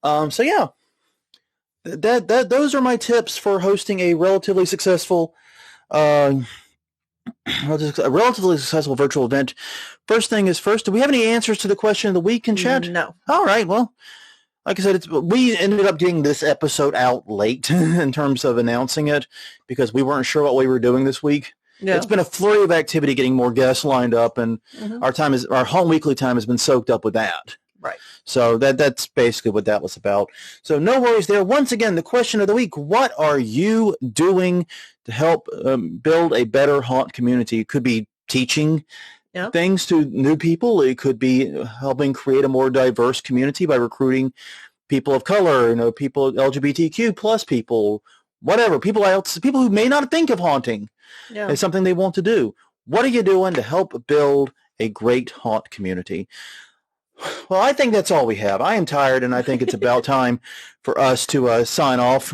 So yeah. Those are my tips for hosting a relatively successful virtual event. First thing is first, do we have any answers to the question of the week in chat? No. All right. Well, like I said, we ended up getting this episode out late in terms of announcing it because we weren't sure what we were doing this week. Yeah. It's been a flurry of activity getting more guests lined up, and our home weekly time has been soaked up with that. Right. So that's basically what that was about. So no worries there. Once again, the question of the week, what are you doing to help build a better haunt community? It could be teaching things to new people. It could be helping create a more diverse community by recruiting people of color, people, LGBTQ plus people, whatever, people who may not think of haunting is something they want to do. What are you doing to help build a great haunt community? Well, I think that's all we have. I am tired, and I think it's about time for us to sign off.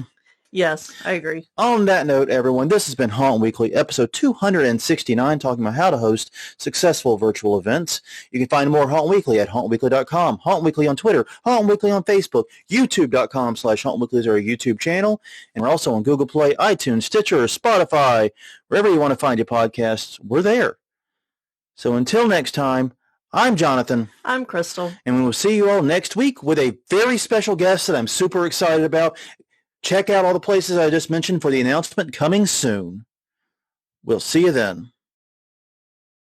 Yes, I agree. On that note, everyone, this has been Haunt Weekly, episode 269, talking about how to host successful virtual events. You can find more Haunt Weekly at hauntweekly.com, Haunt Weekly on Twitter, Haunt Weekly on Facebook, youtube.com/hauntweekly is our YouTube channel, and we're also on Google Play, iTunes, Stitcher, Spotify, wherever you want to find your podcasts, we're there. So until next time, I'm Jonathan. I'm Crystal. And we will see you all next week with a very special guest that I'm super excited about. Check out all the places I just mentioned for the announcement coming soon. We'll see you then.